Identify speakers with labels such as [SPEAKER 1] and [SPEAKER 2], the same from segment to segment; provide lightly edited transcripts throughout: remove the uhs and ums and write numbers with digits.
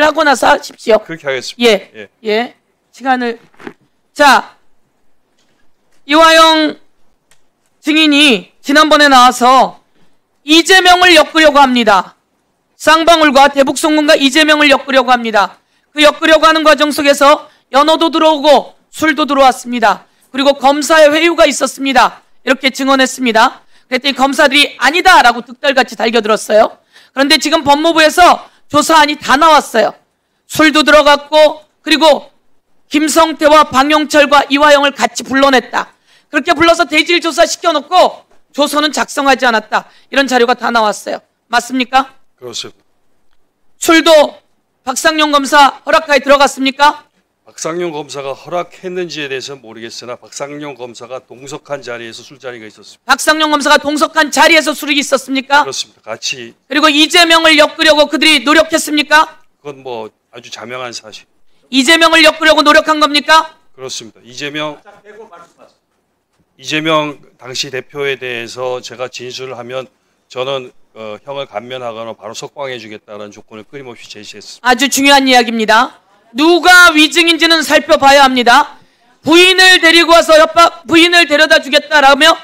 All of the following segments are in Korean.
[SPEAKER 1] 하고 나서 하십시오.
[SPEAKER 2] 그렇게 하겠습니다.
[SPEAKER 1] 예,
[SPEAKER 2] 예.
[SPEAKER 1] 예. 시간을. 자, 이화영 증인이 지난번에 나와서 이재명을 엮으려고 합니다. 쌍방울과 대북송금과 이재명을 엮으려고 합니다. 그 엮으려고 하는 과정 속에서 연어도 들어오고 술도 들어왔습니다. 그리고 검사의 회유가 있었습니다. 이렇게 증언했습니다. 그랬더니 검사들이 아니다라고 득달같이 달겨들었어요. 그런데 지금 법무부에서 조사안이 다 나왔어요. 술도 들어갔고 그리고 김성태와 방영철과 이화영을 같이 불러냈다. 그렇게 불러서 대질 조사 시켜놓고 조서는 작성하지 않았다. 이런 자료가 다 나왔어요. 맞습니까?
[SPEAKER 2] 그렇습니다.
[SPEAKER 1] 술도 박상용 검사 허락하에 들어갔습니까?
[SPEAKER 2] 박상용 검사가 허락했는지에 대해서는 모르겠으나 박상용 검사가 동석한 자리에서 술자리가 있었습니다.
[SPEAKER 1] 박상용 검사가 동석한 자리에서 술이 있었습니까?
[SPEAKER 2] 그렇습니다. 같이.
[SPEAKER 1] 그리고 이재명을 엮으려고 그들이 노력했습니까?
[SPEAKER 2] 그건 뭐 아주 자명한 사실.
[SPEAKER 1] 이재명을 엮으려고 노력한 겁니까?
[SPEAKER 2] 그렇습니다. 이재명 당시 대표에 대해서 제가 진술을 하면 저는 형을 감면하거나 바로 석방해 주겠다는 조건을 끊임없이 제시했습니다.
[SPEAKER 1] 아주 중요한 이야기입니다. 누가 위증인지는 살펴봐야 합니다. 부인을 데리고 와서 부인을 데려다 주겠다라며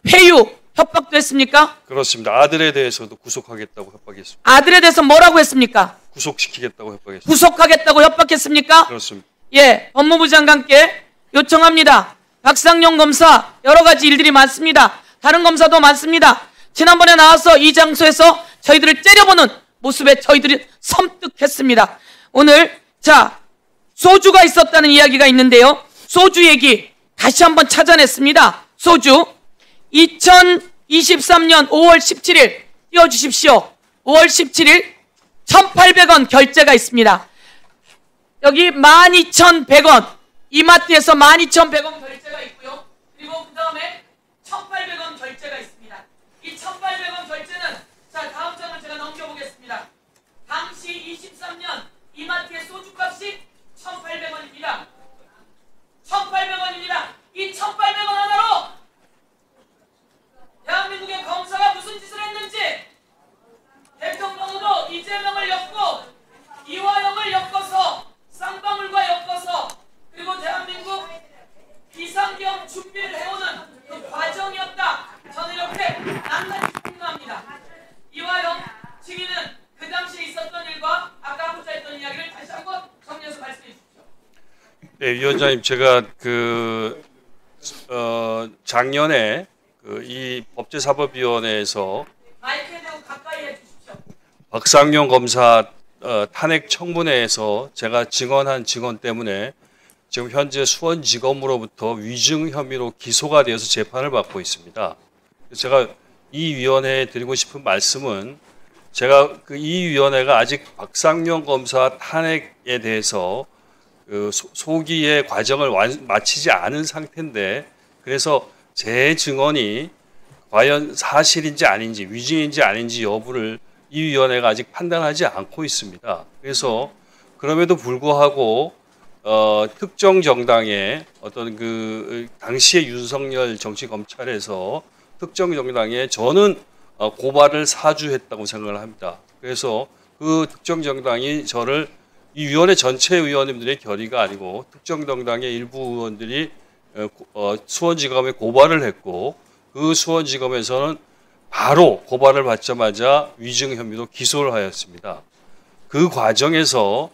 [SPEAKER 1] 회유, 협박도 했습니까?
[SPEAKER 2] 그렇습니다. 아들에 대해서도 구속하겠다고 협박했습니다.
[SPEAKER 1] 아들에 대해서 뭐라고 했습니까?
[SPEAKER 2] 구속시키겠다고 협박했습니다.
[SPEAKER 1] 구속하겠다고 협박했습니까?
[SPEAKER 2] 그렇습니다.
[SPEAKER 1] 예, 법무부 장관께 요청합니다. 박상용 검사 여러 가지 일들이 많습니다. 다른 검사도 많습니다. 지난번에 나와서 이 장소에서 저희들을 째려보는 모습에 저희들이 섬뜩했습니다. 오늘 자 소주가 있었다는 이야기가 있는데요. 소주 얘기 다시 한번 찾아냈습니다. 소주 2023년 5월 17일 띄워주십시오. 5월 17일 1,800원 결제가 있습니다. 여기 12,100원 이마트에서 12,100원 결제가 있고요. 그리고 그 다음에 1,800원 결제가 있습니다. 이 1,800원 결제는 자 다음 장을 제가 넘겨보겠습니다. 당시 23년 이마트의 소주값이 1,800원입니다. 1,800원입니다. 이 1,800원 하나로 대한민국의 검사가 무슨 짓을 했는지 대통령으로 이재명을 엮고 이화영을 엮어서 쌍방울과 엮어서 그리고 대한민국 비상경 준비를 해오는 그 과정이었다. 저는 이렇게 낱낱이 폭로합니다. 이화영 증인은 그 당시에 있었던 일과 아까 하고자 했던 이야기를 다시 한번 정리해서 말씀해 주십시오.
[SPEAKER 2] 네, 위원장님, 제가 작년에 이 법제사법위원회에서
[SPEAKER 1] 마이크에 대고 가까이 해주십시오.
[SPEAKER 2] 박상용 검사 탄핵 청문회에서 제가 증언한 증언 때문에 지금 현재 수원지검으로부터 위증 혐의로 기소가 되어서 재판을 받고 있습니다. 제가 이 위원회에 드리고 싶은 말씀은 제가 이 위원회가 아직 박상용 검사 탄핵에 대해서 소기의 과정을 마치지 않은 상태인데 그래서 제 증언이 과연 사실인지 아닌지 위증인지 아닌지 여부를 이 위원회가 아직 판단하지 않고 있습니다. 그래서 그럼에도 불구하고 특정 정당의 어떤 당시의 윤석열 정치검찰에서 특정 정당에 저는 고발을 사주했다고 생각을 합니다. 그래서 그 특정 정당이 저를 이 위원회 전체 의원님들의 결의가 아니고 특정 정당의 일부 의원들이 수원지검에 고발을 했고 그 수원지검에서는 바로 고발을 받자마자 위증 혐의로 기소를 하였습니다. 그 과정에서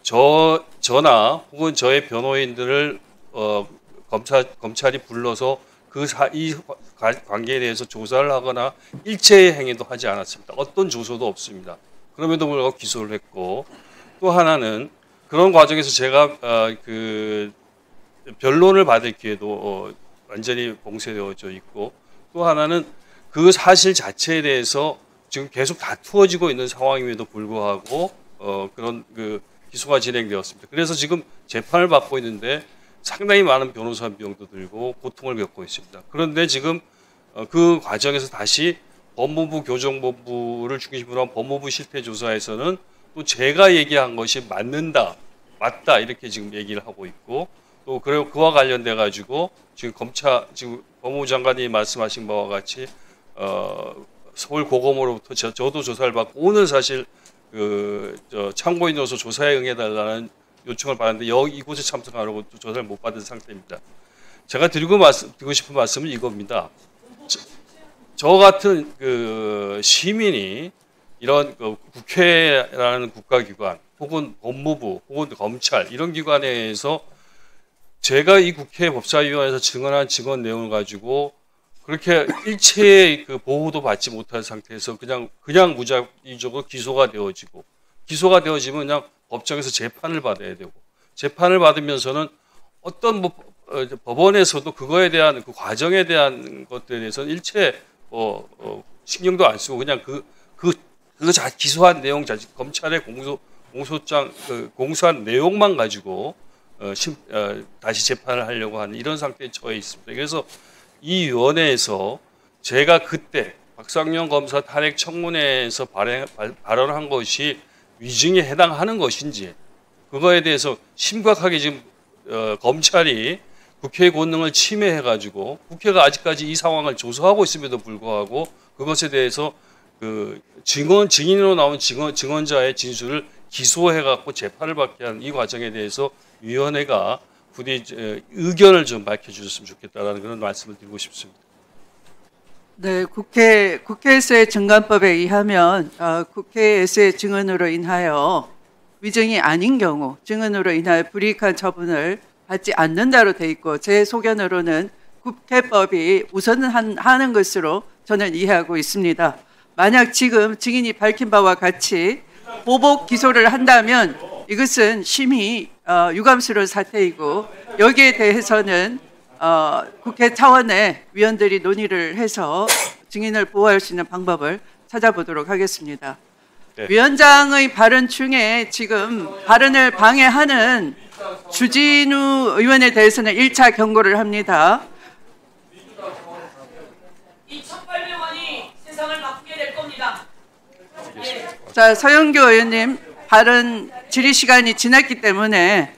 [SPEAKER 2] 저나 혹은 저의 변호인들을 검찰이 불러서 이 관계에 대해서 조사를 하거나 일체의 행위도 하지 않았습니다. 어떤 조서도 없습니다. 그럼에도 불구하고 기소를 했고 또 하나는 그런 과정에서 제가 변론을 받을 기회도 완전히 봉쇄되어져 있고 또 하나는 그 사실 자체에 대해서 지금 계속 다투어지고 있는 상황임에도 불구하고 그런 기소가 진행되었습니다. 그래서 지금 재판을 받고 있는데 상당히 많은 변호사 비용도 들고 고통을 겪고 있습니다. 그런데 지금 그 과정에서 다시 법무부 교정본부를 중심으로 한 법무부 실태조사에서는 또 제가 얘기한 것이 맞다 이렇게 지금 얘기를 하고 있고 또 그리고 그와 관련돼 가지고 지금 법무부 장관이 말씀하신 바와 같이 서울 고검으로부터 저도 조사를 받고 오늘 사실 참고인으로서 조사에 응해달라는 요청을 받았는데 이곳에 참석하라고 또 조사를 못 받은 상태입니다. 제가 드리고 싶은 말씀은 이겁니다. 저 같은 시민이 이런 국회라는 국가기관 혹은 법무부 혹은 검찰 이런 기관에서 제가 이 국회 법사위원회에서 증언한 증언 내용을 가지고 그렇게 일체의 보호도 받지 못한 상태에서 그냥 무작위적으로 기소가 되어지면 그냥 법정에서 재판을 받아야 되고 재판을 받으면서는 어떤 법원에서도 그거에 대한 그 과정에 대한 것들에 대해서는 일체 신경도 안 쓰고 그냥 기소한 내용 자체 검찰의 공소장 공소한 내용만 가지고 다시 재판을 하려고 하는 이런 상태에 처해 있습니다. 그래서 이 위원회에서 제가 그때 박상용 검사 탄핵 청문회에서 발언한 것이 위증에 해당하는 것인지 그거에 대해서 심각하게 지금 검찰이 국회의 권능을 침해해가지고 국회가 아직까지 이 상황을 조사하고 있음에도 불구하고 그것에 대해서 증인으로 나온 증언자의 진술을 기소해갖고 재판을 받게 하는 이 과정에 대해서 위원회가 부디 의견을 좀 밝혀주셨으면 좋겠다라는 그런 말씀을 드리고 싶습니다.
[SPEAKER 3] 네, 국회에서의 증감법에 의하면 국회에서의 증언으로 인하여 위증이 아닌 경우 증언으로 인하여 불이익한 처분을 받지 않는다로 돼 있고 제 소견으로는 국회법이 우선은 하는 것으로 저는 이해하고 있습니다. 만약 지금 증인이 밝힌 바와 같이 보복 기소를 한다면 이것은 심히 유감스러운 사태이고 여기에 대해서는 국회 차원의 위원들이 논의를 해서 증인을 보호할 수 있는 방법을 찾아보도록 하겠습니다.
[SPEAKER 2] 네.
[SPEAKER 3] 위원장의 발언 중에 지금 발언을 방해하는 주진우 의원에 대해서는 1차 경고를 합니다.
[SPEAKER 1] 2,800원이 세상을 바꾸게 될 겁니다.
[SPEAKER 3] 자, 서영교 의원님 발언 질의 시간이 지났기 때문에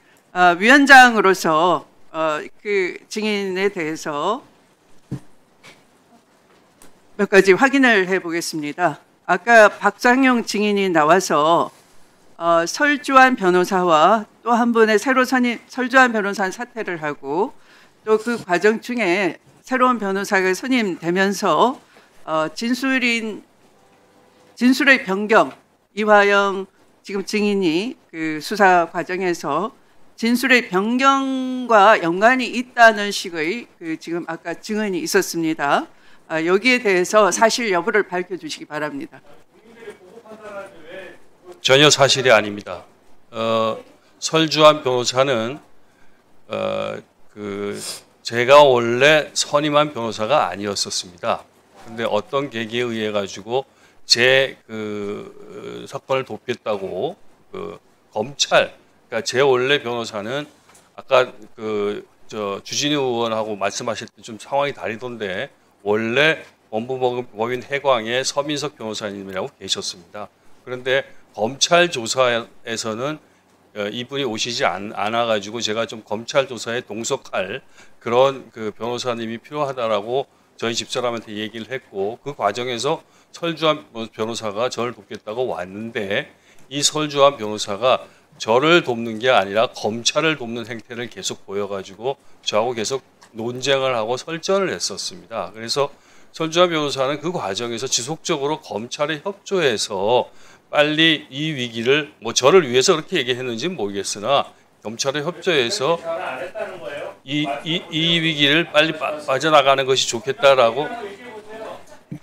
[SPEAKER 3] 위원장으로서 그 증인에 대해서 몇 가지 확인을 해보겠습니다. 아까 박상용 증인이 나와서 설주환 변호사와 또 한 분의 새로 선임 설주환 변호사는 사퇴를 하고 또 그 과정 중에 새로운 변호사가 선임되면서 진술의 변경 이화영 지금 증인이 그 수사 과정에서 진술의 변경과 연관이 있다는 식의 지금 아까 증언이 있었습니다. 여기에 대해서 사실 여부를 밝혀주시기 바랍니다.
[SPEAKER 2] 전혀 사실이 아닙니다. 설주환 변호사는 제가 원래 선임한 변호사가 아니었었습니다. 그런데 어떤 계기에 의해 가지고 제 사건을 돕겠다고 검찰, 그러니까 제 원래 변호사는 아까 주진우 의원하고 말씀하실 때 좀 상황이 다르던데 원래 원부법인 해광의 서민석 변호사님이라고 계셨습니다. 그런데 검찰 조사에서는 이분이 오시지 않아가지고 제가 좀 검찰 조사에 동석할 그런 변호사님이 필요하다라고 저희 집사람한테 얘기를 했고 그 과정에서 설주환 변호사가 저를 돕겠다고 왔는데 이 설주환 변호사가 저를 돕는 게 아니라 검찰을 돕는 행태를 계속 보여가지고 저하고 계속 논쟁을 하고 설전을 했었습니다. 그래서 설주환 변호사는 그 과정에서 지속적으로 검찰에 협조해서 빨리 이 위기를 저를 위해서 그렇게 얘기했는지는 모르겠으나 검찰에 협조해서 이 위기를 빨리 빠져나가는 것이 좋겠다라고.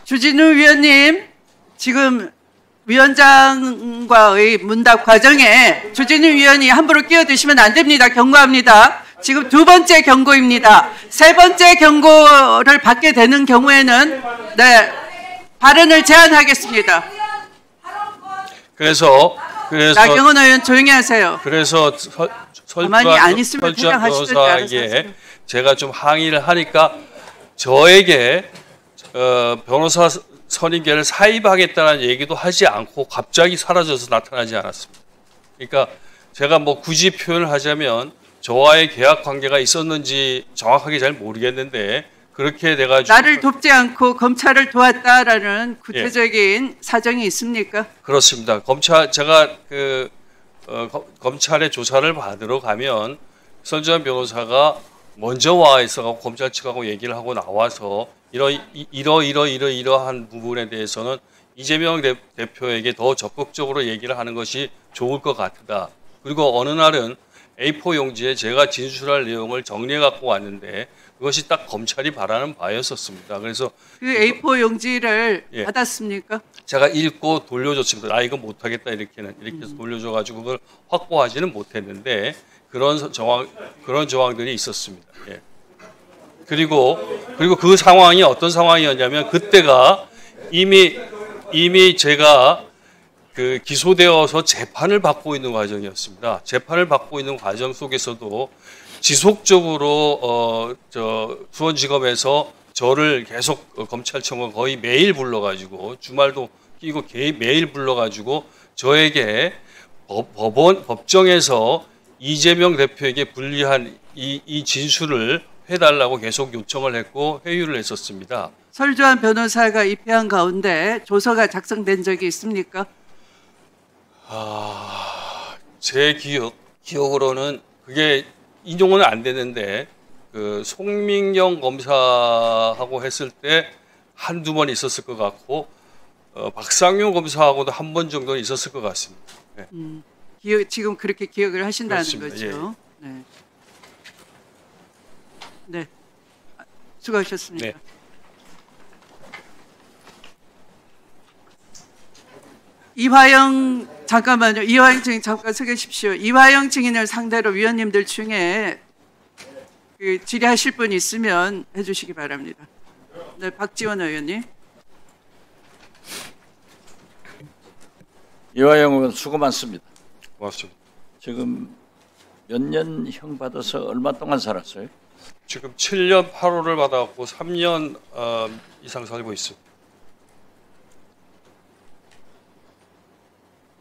[SPEAKER 3] 주진우 위원님 지금 위원장과의 문답 과정에 주진우 위원이 함부로 끼어드시면 안 됩니다. 경고합니다. 지금 두 번째 경고입니다. 세 번째 경고를 받게 되는 경우에는 발언을 제한하겠습니다.
[SPEAKER 2] 그래서
[SPEAKER 3] 나경원 의원 조용히 하세요.
[SPEAKER 2] 그래서 설주환 변호사에게 제가 좀 항의를 하니까 저에게 변호사 선임계를 사입하겠다는 얘기도 하지 않고 갑자기 사라져서 나타나지 않았습니다. 그러니까 제가 굳이 표현을 하자면 저와의 계약 관계가 있었는지 정확하게 잘 모르겠는데 그렇게 돼가지고
[SPEAKER 3] 나를 돕지 않고 검찰을 도왔다라는 구체적인 사정이 있습니까?
[SPEAKER 2] 그렇습니다. 제가 검찰의 조사를 받으러 가면 선주환 변호사가 먼저 와 있어가지고 검찰 측하고 얘기를 하고 나와서 이러한 부분에 대해서는 이재명 대표에게 더 적극적으로 얘기를 하는 것이 좋을 것 같다. 그리고 어느 날은 A4 용지에 제가 진술할 내용을 정리해 갖고 왔는데 그것이 딱 검찰이 바라는 바였었습니다. 그래서
[SPEAKER 3] 그 A4 용지를
[SPEAKER 2] 예.
[SPEAKER 3] 받았습니까?
[SPEAKER 2] 제가 읽고 돌려줬습니다. 나 이거 못하겠다 이렇게 해서 돌려줘가지고 그걸 확보하지는 못했는데 그런 정황들이 있었습니다. 예. 그리고 그 상황이 어떤 상황이었냐면 그때가 이미 제가 기소되어서 재판을 받고 있는 과정이었습니다. 재판을 받고 있는 과정 속에서도 지속적으로 수원지검에서 저를 계속 검찰청은 거의 매일 불러가지고 주말도 끼고 매일 불러가지고 저에게 법정에서 이재명 대표에게 불리한 이 진술을 해달라고 계속 요청을 했고 회유를 했었습니다.
[SPEAKER 3] 설주환 변호사가 입회한 가운데 조서가 작성된 적이 있습니까?
[SPEAKER 2] 제 기억으로는 그게 인용은 안 되는데 송민경 검사하고 했을 때 한두 번 있었을 것 같고 박상용 검사하고도 한 번 정도는 있었을 것 같습니다. 네.
[SPEAKER 3] 지금 그렇게 기억을 하신다는
[SPEAKER 2] 그렇습니다.
[SPEAKER 3] 거죠. 네. 네. 수고하셨습니다.
[SPEAKER 2] 네.
[SPEAKER 3] 이화영 잠깐만요. 이화영 증인 잠깐 서 계십시오. 이화영 증인을 상대로 위원님들 중에 질의하실 분 있으면 해주시기 바랍니다. 네, 박지원 의원님.
[SPEAKER 4] 이화영 의원 수고 많습니다.
[SPEAKER 2] 고맙습니다.
[SPEAKER 4] 지금 몇 년 형 받아서 얼마 동안 살았어요?
[SPEAKER 2] 지금 7년 8월을 받아갖고 3년 이상 살고 있습니다.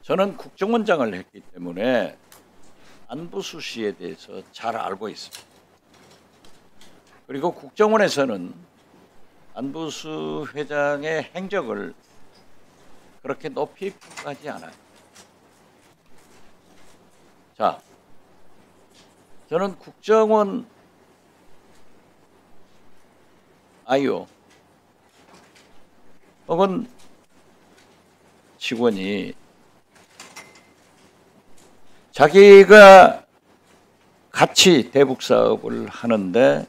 [SPEAKER 4] 저는 국정원장을 했기 때문에 안부수 씨에 대해서 잘 알고 있습니다. 그리고 국정원에서는 안부수 회장의 행적을 그렇게 높이 평가하지 않아요. 자, 저는 국정원 아이오 혹은 직원이 자기가 같이 대북 사업을 하는데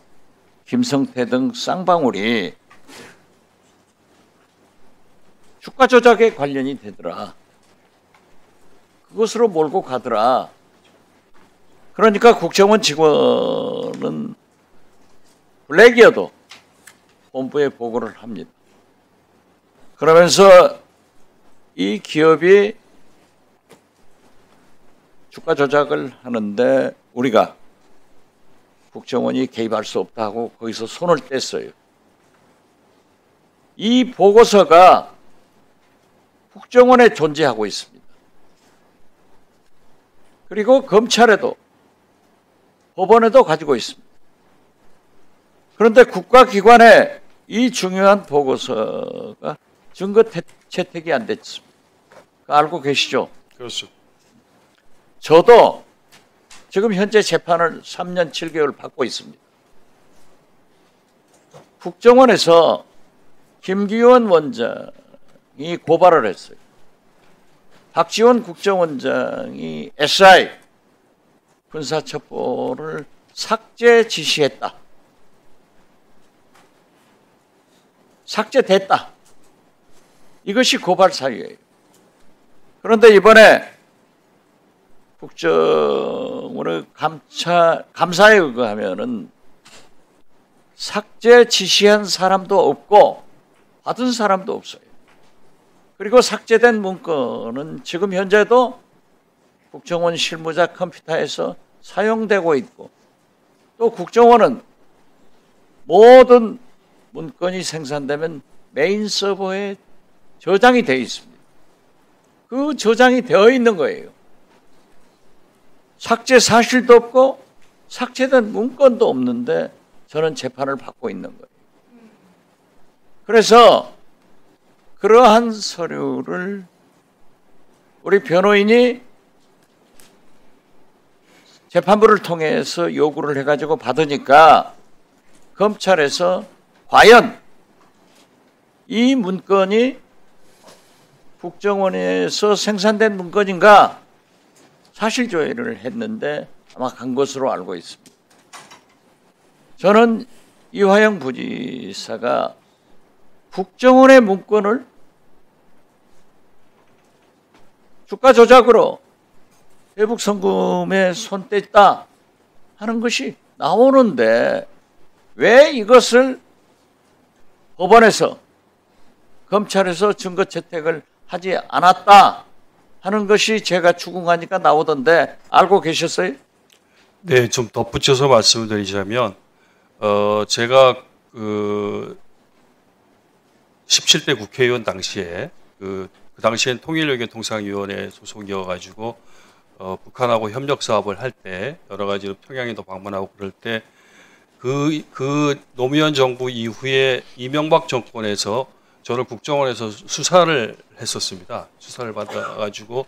[SPEAKER 4] 김성태 등 쌍방울이 주가 조작에 관련이 되더라. 그것으로 몰고 가더라. 그러니까 국정원 직원은 블랙이어도 본부에 보고를 합니다. 그러면서 이 기업이 주가 조작을 하는데 우리가 국정원이 개입할 수 없다고 거기서 손을 뗐어요. 이 보고서가 국정원에 존재하고 있습니다. 그리고 검찰에도 법원에도 가지고 있습니다. 그런데 국가기관에 이 중요한 보고서가 증거 채택이 안 됐습니다. 알고 계시죠?
[SPEAKER 2] 그렇습니다.
[SPEAKER 4] 저도 지금 현재 재판을 3년 7개월 받고 있습니다. 국정원에서 김기현 원장이 고발을 했어요. 박지원 국정원장이 SI 군사첩보를 삭제 지시했다. 삭제됐다. 이것이 고발 사유예요. 그런데 이번에 국정원의 감사에 의거하면은 삭제 지시한 사람도 없고 받은 사람도 없어요. 그리고 삭제된 문건은 지금 현재도 국정원 실무자 컴퓨터에서 사용되고 있고 또 국정원은 모든 문건이 생산되면 메인 서버에 저장이 되어 있습니다. 그 저장이 되어 있는 거예요. 삭제 사실도 없고 삭제된 문건도 없는데 저는 재판을 받고 있는 거예요. 그래서 그러한 서류를 우리 변호인이 재판부를 통해서 요구를 해가지고 받으니까 검찰에서 과연 이 문건이 국정원에서 생산된 문건인가 사실조회를 했는데 아마 간 것으로 알고 있습니다. 저는 이화영 부지사가 국정원의 문건을 주가 조작으로 대북 송금에 손 뗐다 하는 것이 나오는데 왜 이것을 법원에서 검찰에서 증거 채택을 하지 않았다 하는 것이 제가 추궁하니까 나오던데 알고 계셨어요?
[SPEAKER 2] 네, 좀 덧붙여서 말씀을 드리자면 제가 17대 국회의원 당시에 그 당시엔 통일외교통상위원회 소속이어가지고 북한하고 협력 사업을 할 때 여러 가지로 평양에도 방문하고 그럴 때 그 노무현 정부 이후에 이명박 정권에서 저를 국정원에서 수사를 했었습니다. 수사를 받아가지고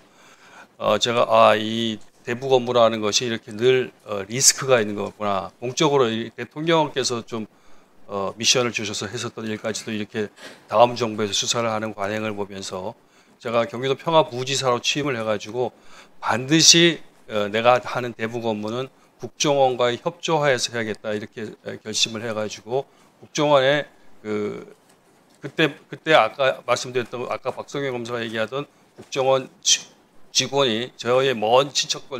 [SPEAKER 2] 제가 이 대북 업무라는 것이 이렇게 늘 리스크가 있는 거구나. 공적으로 대통령께서 좀 미션을 주셔서 했었던 일까지도 이렇게 다음 정부에서 수사를 하는 관행을 보면서 제가 경기도 평화부지사로 취임을 해가지고 반드시 내가 하는 대북 업무는 국정원과의 협조하에서 해야겠다 이렇게 결심을 해가지고 국정원에 그때 아까 말씀드렸던 아까 박성현 검사가 얘기하던 국정원 직원이 저의 먼 친척도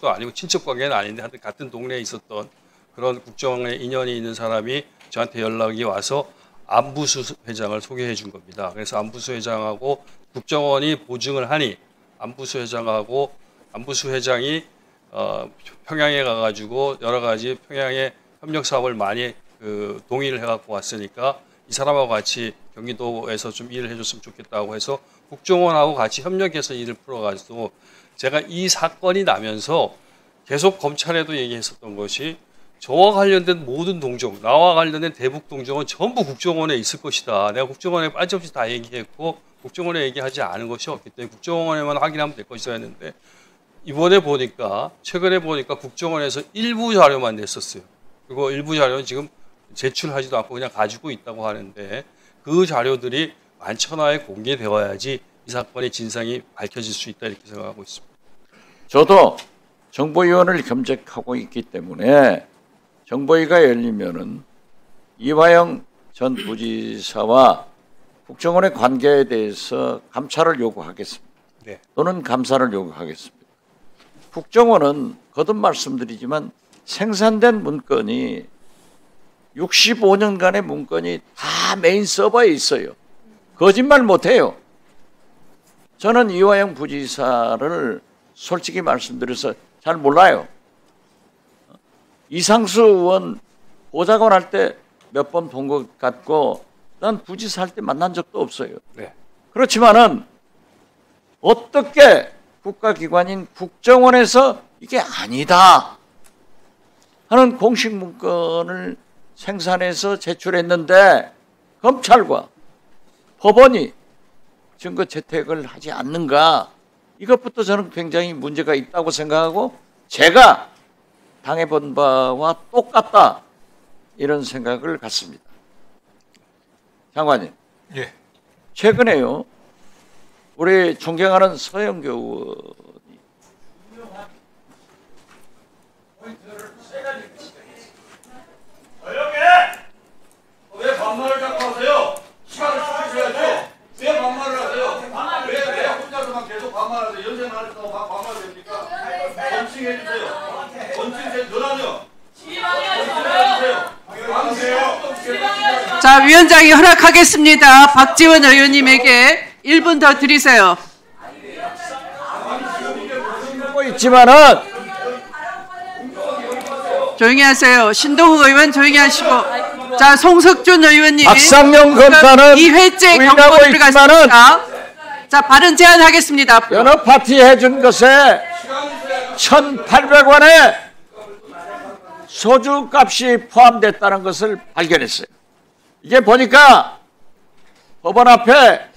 [SPEAKER 2] 아니고 친척 관계는 아닌데 하여튼 같은 동네에 있었던 그런 국정원에 인연이 있는 사람이 저한테 연락이 와서 안부수 회장을 소개해 준 겁니다. 그래서 안부수 회장하고 국정원이 보증을 하니 안부수 회장이 평양에 가가지고 여러 가지 평양에 협력 사업을 많이 동의를 해갖고 왔으니까 이 사람하고 같이 경기도에서 좀 일을 해줬으면 좋겠다고 해서 국정원하고 같이 협력해서 일을 풀어가지고 제가 이 사건이 나면서 계속 검찰에도 얘기했었던 것이 저와 관련된 모든 동정, 나와 관련된 대북 동정은 전부 국정원에 있을 것이다. 내가 국정원에 빠짐없이 다 얘기했고 국정원에 얘기하지 않은 것이 없기 때문에 국정원에만 확인하면 될 것이다 했는데 최근에 보니까 국정원에서 일부 자료만 냈었어요. 그리고 일부 자료는 지금 제출하지도 않고 그냥 가지고 있다고 하는데 그 자료들이 만천하에 공개되어야지 이 사건의 진상이 밝혀질 수 있다 이렇게 생각하고 있습니다.
[SPEAKER 4] 저도 정보위원을 겸직하고 있기 때문에 정보위가 열리면은 이화영 전 부지사와 국정원의 관계에 대해서 감찰을 요구하겠습니다.
[SPEAKER 2] 네.
[SPEAKER 4] 또는 감사를 요구하겠습니다. 국정원은 거듭 말씀드리지만 생산된 문건이 65년간의 문건이 다 메인 서버에 있어요. 거짓말 못해요. 저는 이화영 부지사를 솔직히 말씀드려서 잘 몰라요. 이상수 의원 보좌관 할 때 몇 번 본 것 같고 난 부지사 할 때 만난 적도 없어요.
[SPEAKER 2] 네.
[SPEAKER 4] 그렇지만은 어떻게 국가기관인 국정원에서 이게 아니다 하는 공식 문건을 생산해서 제출했는데 검찰과 법원이 증거 채택을 하지 않는가 이것부터 저는 굉장히 문제가 있다고 생각하고 제가 당해본 바와 똑같다 이런 생각을 갖습니다. 장관님.
[SPEAKER 2] 예.
[SPEAKER 4] 최근에요. 우리 존경하는 서영교 의원이
[SPEAKER 5] 조용히 해! 왜 반말을 자꾸 하세요? 시간을 주셔야죠. 왜 반말을 하세요? 왜 혼자서만 계속 반말하세요? 연세 많으시다고 막 반말 됩니까? 원칭해 주세요. 원칭해 전화요.
[SPEAKER 3] 자, 위원장이 허락하겠습니다. 박지원 의원님에게 1분 더 드리세요.
[SPEAKER 4] 하고 있지만은
[SPEAKER 3] 조용히 하세요. 신동욱 의원 조용히 하시고. 자, 송석준 의원님.
[SPEAKER 4] 박상영 검사는
[SPEAKER 3] 2회째
[SPEAKER 4] 부인하고
[SPEAKER 3] 경고
[SPEAKER 4] 있지만은
[SPEAKER 3] 들어갔습니다. 자, 발언 제한하겠습니다. 앞으로.
[SPEAKER 4] 여러 파티 해준 것에 1,800원의 소주 값이 포함됐다는 것을 발견했어요. 이게 보니까 법원 앞에